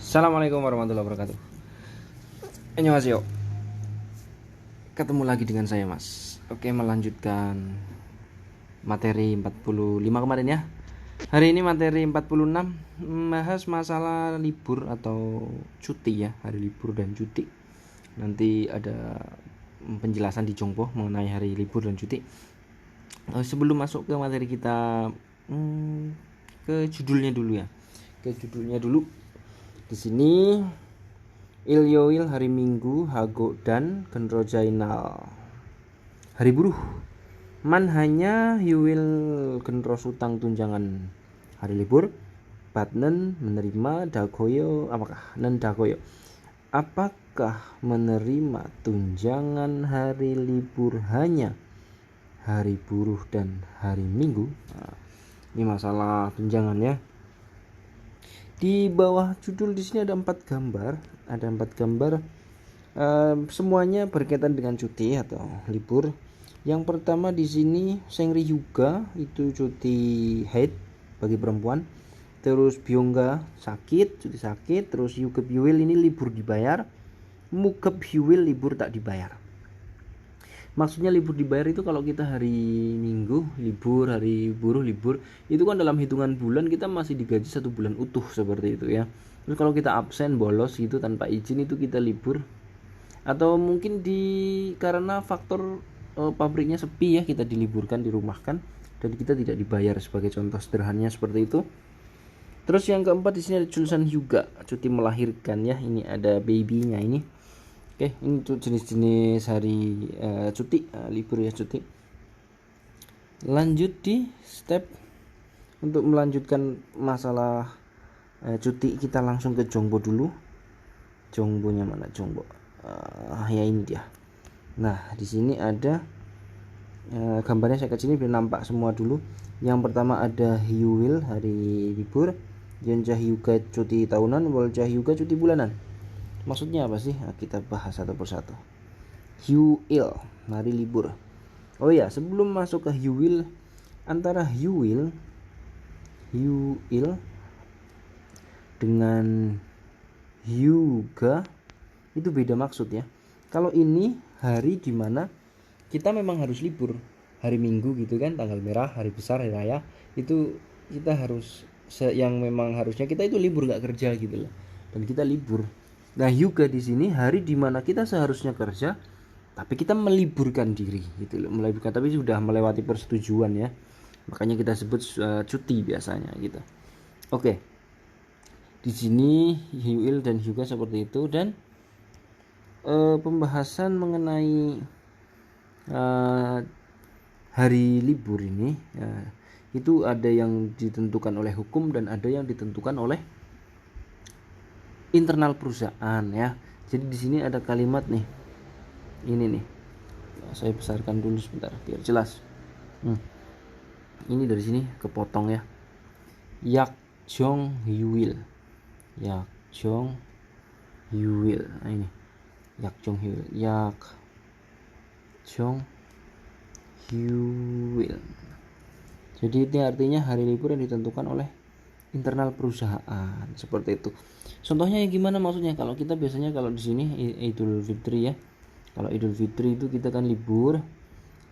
Assalamualaikum warahmatullahi wabarakatuh. Annyeonghaseyo. Ketemu lagi dengan saya, Mas. Oke, melanjutkan materi 45 kemarin ya. Hari ini materi 46 membahas masalah libur atau cuti ya, hari libur dan cuti. Nanti ada penjelasan di Jongpo mengenai hari libur dan cuti. Sebelum masuk ke materi kita, ke judulnya dulu ya. Di sini Ilyoil hari Minggu, Hago dan Genrojainal hari buruh. Man hanya Yuil Genro Sutang tunjangan hari libur. Batnen menerima Dagoyo apakah menerima tunjangan hari libur hanya hari buruh dan hari Minggu? Nah, ini masalah tunjangan ya. Di bawah judul di sini ada 4 gambar. Semuanya berkaitan dengan cuti atau libur. Yang pertama di sini Sengri Yuga itu cuti haid bagi perempuan. Terus Byongga cuti sakit. Terus Yugep Yuil ini libur dibayar. Mugep Yuil libur tak dibayar. Maksudnya libur dibayar itu kalau kita hari Minggu libur, hari buruh libur, itu kan dalam hitungan bulan kita masih digaji 1 bulan utuh seperti itu ya. Terus kalau kita absen bolos gitu tanpa izin itu kita libur. Atau mungkin karena faktor pabriknya sepi ya, kita diliburkan, dirumahkan dan kita tidak dibayar, sebagai contoh sederhananya seperti itu. Terus yang keempat di sini ada Julsan Hyuga, cuti melahirkan ya. Ini ada babynya ini. Oke, ini tuh jenis-jenis hari cuti, libur ya, cuti. Lanjut di step untuk melanjutkan masalah cuti, kita langsung ke Jongbo dulu. Jongbonya mana Jongbo? Ya ini dia. Nah, di sini ada gambarnya saya kecilin biar nampak semua dulu. Yang pertama ada Hyuil hari libur, Yeonja Hyuga cuti tahunan, Wolja Hyuga cuti bulanan. Maksudnya apa sih? Nah, kita bahas satu persatu. Hyuil hari libur. Oh ya, sebelum masuk ke Hyuil, antara Hyuil dengan Hyuga itu beda maksud ya. Kalau ini hari dimana kita memang harus libur, hari Minggu gitu kan, tanggal merah, hari besar, hari raya, itu kita harus yang memang harusnya kita itu libur, gak kerja gitu loh, dan kita libur. Nah, Hyuga di sini hari dimana kita seharusnya kerja tapi kita meliburkan diri gitu loh, meliburkan tapi sudah melewati persetujuan ya, makanya kita sebut cuti biasanya gitu. Oke. Di sini Hyuil dan Hyuga seperti itu. Dan pembahasan mengenai hari libur ini itu ada yang ditentukan oleh hukum dan ada yang ditentukan oleh internal perusahaan ya. Jadi di sini ada kalimat nih. Ini nih. Saya besarkan dulu sebentar biar jelas. Ini dari sini kepotong ya. Yakjong Hyuil. Nah, ini. Yakjong Hyuil. Jadi itu artinya hari libur yang ditentukan oleh internal perusahaan seperti itu. Contohnya gimana maksudnya? Kalau kita biasanya kalau di sini Idul Fitri ya. Kalau Idul Fitri itu kita kan libur.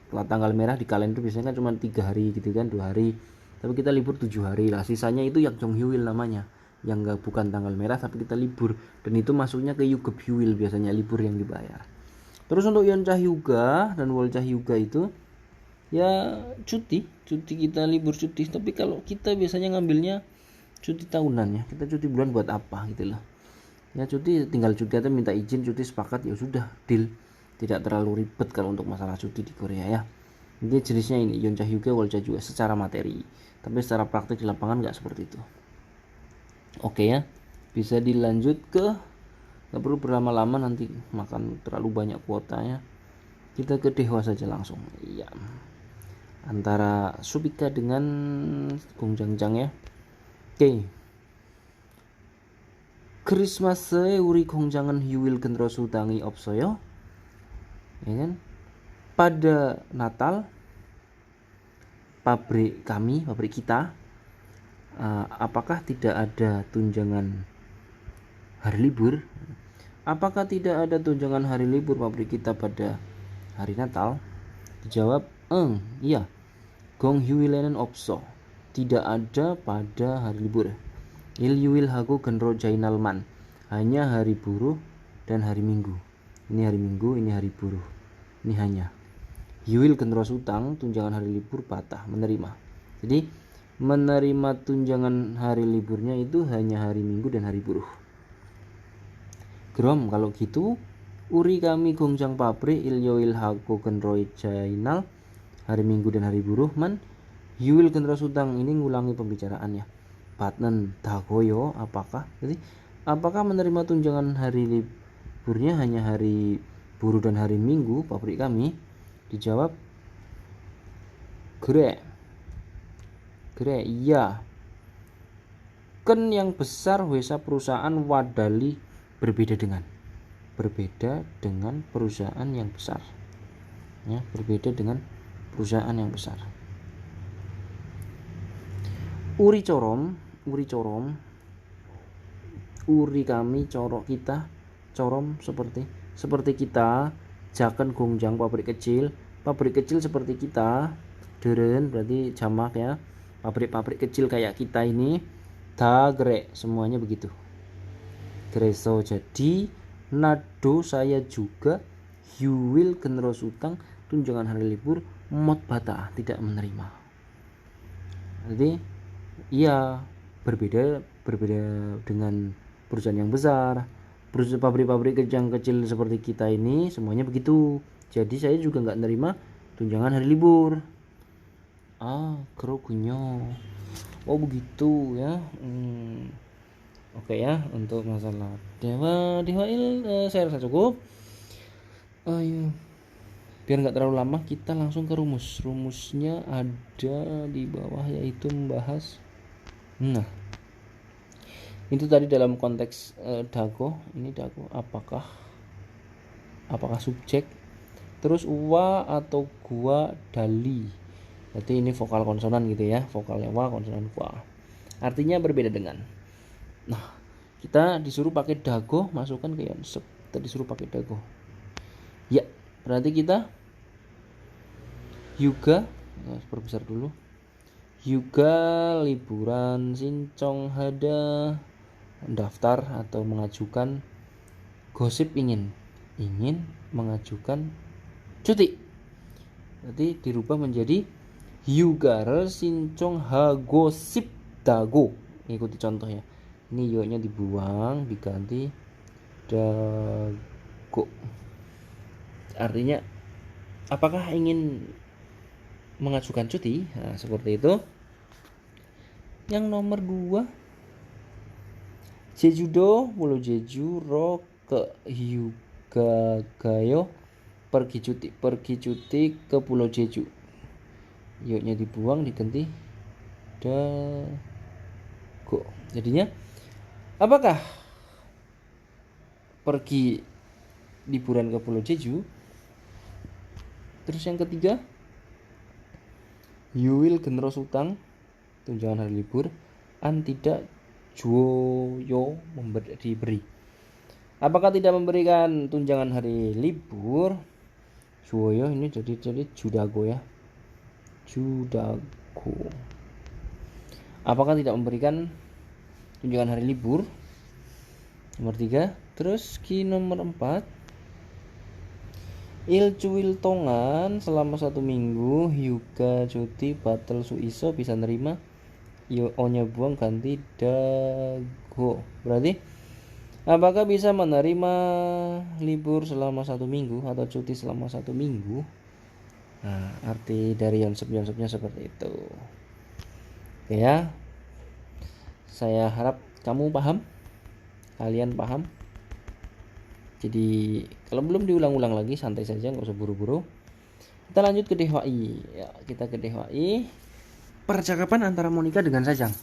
Kalau tanggal merah di kalender biasanya kan cuma 3 hari gitu kan, 2 hari. Tapi kita libur 7 hari lah. Sisanya itu Yakjong Hyuil namanya. Yang bukan tanggal merah tapi kita libur, dan itu masuknya ke Yugep Hyuil biasanya, libur yang dibayar. Terus untuk Yeonja Hyuga dan Wolja Hyuga itu ya cuti kita libur cuti. Tapi kalau kita biasanya ngambilnya cuti tahunan ya, kita cuti bulan buat apa gitu loh ya. Cuti tinggal cuti atau minta izin, cuti sepakat ya sudah, deal. Tidak terlalu ribet kalau untuk masalah cuti di Korea ya. Ini jenisnya ini Yeonja Hyuga, Wolja juga secara materi, tapi secara praktik di lapangan nggak seperti itu. Oke ya, bisa dilanjut nggak perlu berlama-lama nanti makan terlalu banyak kuotanya. Kita ke Dewa saja langsung. Iya, antara Subika dengan Gongjangjang ya. Oke. Christmas에 우리 공장은 휴일 근로수 당이 없어요. Ya kan? Pada Natal pabrik kita apakah tidak ada tunjangan hari libur. Apakah tidak ada tunjangan hari libur pabrik kita pada hari Natal? Dijawab, iya. Gong Huilenen opso. Tidak ada pada hari libur. Il Yuil Hago Genro Jainalman. Hanya hari buruh dan hari Minggu. Ini hari Minggu, ini hari buruh. Ini hanya. Yuil Genro Sutang, tunjangan hari libur patah, menerima. Jadi menerima tunjangan hari liburnya itu hanya hari Minggu dan hari buruh. Grom, kalau gitu uri kami gongjang pabrik ilyoil hako genroi jainal hari Minggu dan hari buruh man yuil genro sutang. Ini ngulangi pembicaraannya. Patnen dagoyo, apakah menerima tunjangan hari liburnya hanya hari buruh dan hari Minggu pabrik kami? Dijawab, gre, iya. Ken yang besar wesa perusahaan wadali berbeda dengan perusahaan yang besar, ya, berbeda dengan perusahaan yang besar. Uri corom, uri kami, corok kita, corom seperti kita, jaken gongjang pabrik kecil seperti kita, deren berarti jamak ya, pabrik kecil kayak kita ini, dagre semuanya begitu. Greso, jadi nado saya juga yuwil genero sutang tunjangan hari libur mot bata tidak menerima. Jadi iya, berbeda dengan perusahaan yang besar. Perusahaan pabrik-pabrik yang kecil seperti kita ini semuanya begitu. Jadi saya juga nggak menerima tunjangan hari libur. Kerogunyo. Oh begitu ya. Oke ya, untuk masalah dewa saya rasa cukup. Biar nggak terlalu lama, kita langsung ke rumusnya ada di bawah, yaitu membahas itu tadi dalam konteks dago. Ini dago apakah subjek, terus wa atau gua dali, berarti ini vokal konsonan gitu ya, vokalnya wa, konsonan gua, artinya berbeda dengan. Nah, kita disuruh pakai dago, masukkan ke yonsep. Kita disuruh pakai dago. Ya, berarti kita Yuga, perbesar dulu. Yuga liburan sincong hada, daftar atau mengajukan. Gosip ingin mengajukan cuti. Berarti dirubah menjadi Yuga sincong ha gosip dago. Ikuti contohnya. Ini yo-nya dibuang, diganti dago. Artinya apakah ingin mengajukan cuti? Nah, seperti itu. Yang nomor 2, Jejudo, Pulau Jeju, ro ke Hyuga gayo, pergi cuti ke Pulau Jeju. Yo-nya dibuang, diganti dago. Jadinya apakah pergi liburan ke Pulau Jeju? Terus yang ketiga, yuwil genro sutang tunjangan hari libur an tidak juoyo diberi. Apakah tidak memberikan tunjangan hari libur? Juoyo ini jadi judago ya, judago. Apakah tidak memberikan tunjangan hari libur? Nomor 3. Terus nomor 4, il cuil tongan selama 1 minggu, Hyuga cuti batal suiso bisa nerima, onya buang ganti dago. Berarti apakah bisa menerima libur selama 1 minggu atau cuti selama 1 minggu? Nah, arti dari yonsepnya seperti itu. Oke ya, saya harap kamu paham, kalian paham. Jadi kalau belum diulang-ulang lagi, santai saja, nggak usah buru-buru. Kita lanjut ke DHI ya, kita ke DHI. Percakapan antara Monica dengan Sajang.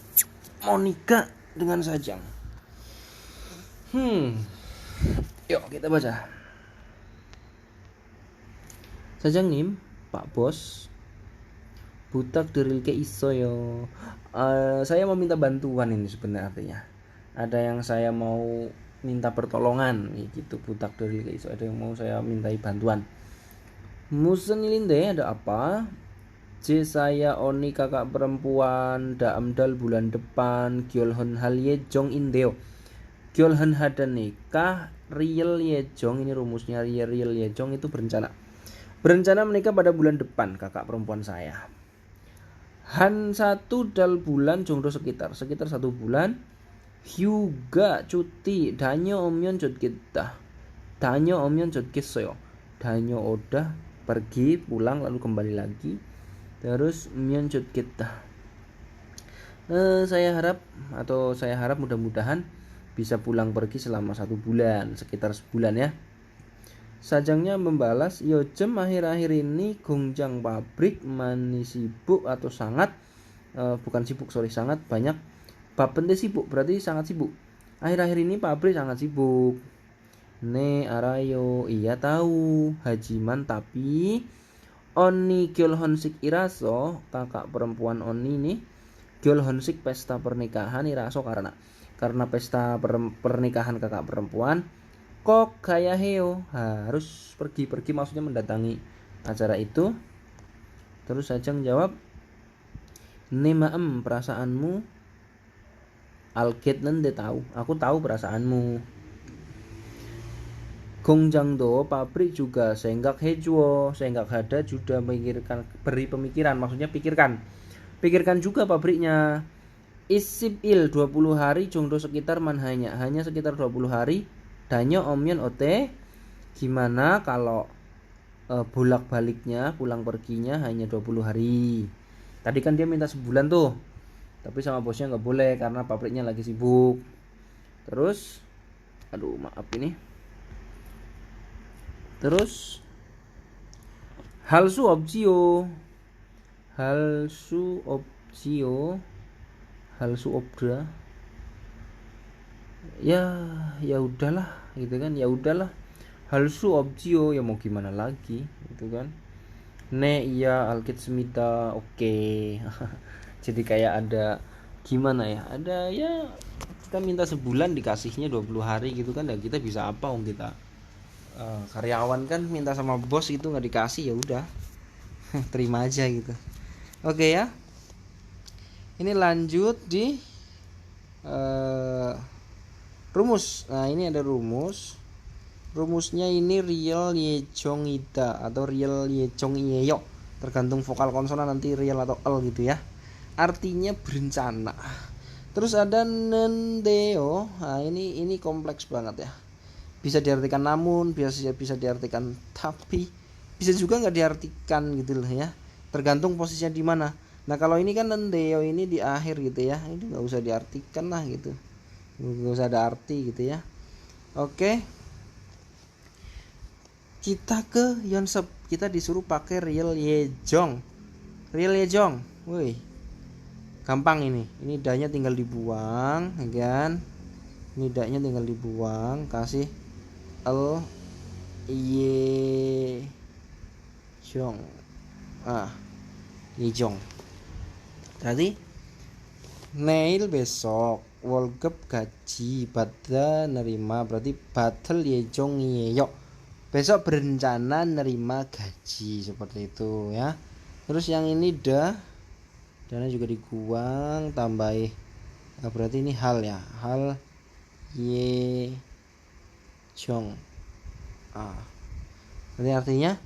Yuk kita baca. Sajang nim, Pak Bos, butak derilke iso yo. Saya mau minta bantuan ini sebenarnya artinya. Ada yang saya mau minta pertolongan gitu, butak dari iso ada yang mau saya mintai bantuan. Musen ilinde, ada apa? J, saya Oni kakak perempuan Daamdal bulan depan Gyolhon hal Yejong indeo. Gyolhon hada nikah Riel Yejong, ini rumusnya Riel Yejong itu berencana menikah pada bulan depan kakak perempuan saya. Han 1 dal bulan jongdo sekitar 1 bulan. Hyuga cuti danyo omyon jod kita. Danyo omyon jod kisyo. Danyo udah pergi pulang lalu kembali lagi. Terus omyon jod kita. Saya harap mudah-mudahan bisa pulang pergi selama 1 bulan, sekitar sebulan ya. Sajangnya membalas, Yojem akhir-akhir ini gongjang pabrik mani sibuk atau sangat sangat banyak. Bapente sibuk berarti sangat sibuk. Akhir-akhir ini pabrik sangat sibuk. Ne arayo, iya tahu. Hajiman tapi Oni Gyolhonsik iraso, kakak perempuan Oni nih. Gyolhonsik pesta pernikahan iraso karena pesta pernikahan kakak perempuan. Kok gaya heo harus pergi maksudnya mendatangi acara itu. Terus Sajang jawab, nemaem perasaanmu alget nende tahu, aku tahu perasaanmu. Gongjangdo pabrik juga senggak hejuo, senggak hada juga beri pemikiran, maksudnya pikirkan juga pabriknya. Isip il 20 hari jongdo sekitar hanya sekitar 20 hari. Danyo omyon ote, gimana kalau bolak-baliknya pulang perginya hanya 20 hari. Tadi kan dia minta sebulan tuh, tapi sama bosnya nggak boleh karena pabriknya lagi sibuk. Terus halsu obra ya udahlah gitu kan, halsu objio ya mau gimana lagi gitu kan. Ne iya alkit semita oke. Jadi kayak ada gimana ya, ada ya kita minta sebulan dikasihnya 20 hari gitu kan, dan kita bisa apa kita karyawan kan, minta sama bos itu nggak dikasih ya udah terima aja gitu. Oke ya, ini lanjut di rumus. Nah ini ada rumusnya ini Riel Yejong Ida atau Riel Yejong Iyeyo, tergantung vokal konsonan nanti Riel atau el gitu ya. Artinya berencana. Terus ada nendeo. Nah ini kompleks banget ya. Bisa diartikan namun, bisa diartikan tapi, bisa juga nggak diartikan gitu loh ya. Tergantung posisinya di mana. Nah kalau ini kan nendeo ini di akhir gitu ya. Ini nggak usah diartikan lah gitu. Nggak usah ada arti gitu ya. Oke. Kita ke Yonsep, kita disuruh pakai Riel Yejong. Woi. Gampang ini danya tinggal dibuang, ya kan? Ini danya tinggal dibuang, kasih el ye jong. Yejong. Berarti Neil besok Wolgep gaji Bada nerima, berarti Batel Yejong Yeyok besok berencana nerima gaji, seperti itu ya. Terus yang ini dana juga diguang, tambahin berarti ini hal ya, hal ye jong. Berarti artinya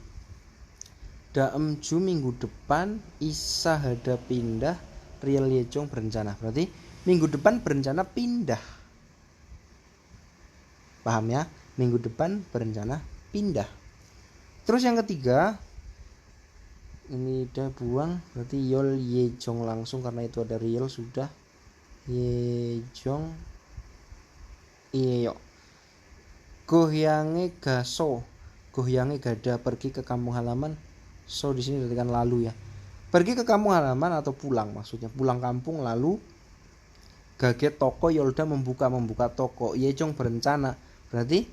daem ju minggu depan isa hada pindah Riel Yejong berencana, berarti minggu depan berencana pindah. Paham ya? Minggu depan berencana pindah. Terus yang ketiga ini udah buang, berarti Yol Yejong langsung karena itu ada Riel sudah. Yejong Iyeyo. Gohyange gaso, gohyange gada pergi ke kampung halaman. So di sini diartikan lalu ya. Pergi ke kampung halaman atau pulang, maksudnya pulang kampung lalu. Gaget toko Yolda membuka toko. Yejong berencana, berarti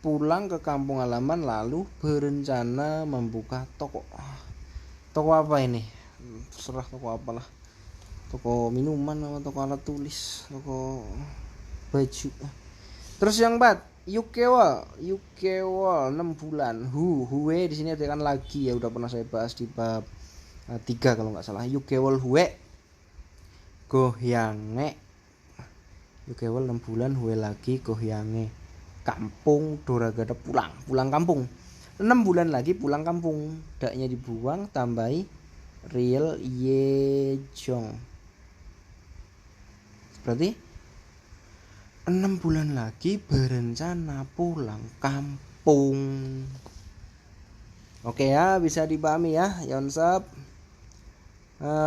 pulang ke kampung halaman lalu berencana membuka toko. Toko apa ini? Terserah toko apalah. Toko minuman atau toko alat tulis, toko baju. Terus yang 4, Yukewol 6 bulan. Hue di sini artikan lagi ya, udah pernah saya bahas di bab 3 kalau nggak salah. Yukewol hue gohyange. Yukewol 6 bulan, hue lagi gohyange. Kampung doragada pulang kampung. 6 bulan lagi pulang kampung. Daknya dibuang, tambahi real yejong. Berarti 6 bulan lagi berencana pulang kampung. Oke ya, bisa dipahami ya Yonsep.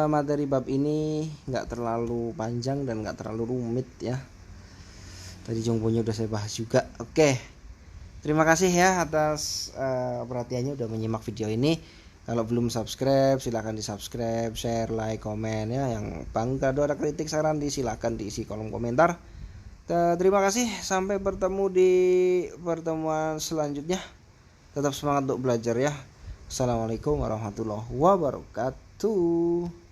Materi bab ini nggak terlalu panjang dan nggak terlalu rumit ya. Tadi jongbonya udah saya bahas juga. Oke, terima kasih ya atas perhatiannya udah menyimak video ini. Kalau belum subscribe silahkan di subscribe, share, like, komen ya. Yang bangga ada kritik saran silahkan diisi kolom komentar. Terima kasih, sampai bertemu di pertemuan selanjutnya. Tetap semangat untuk belajar ya. Assalamualaikum warahmatullahi wabarakatuh.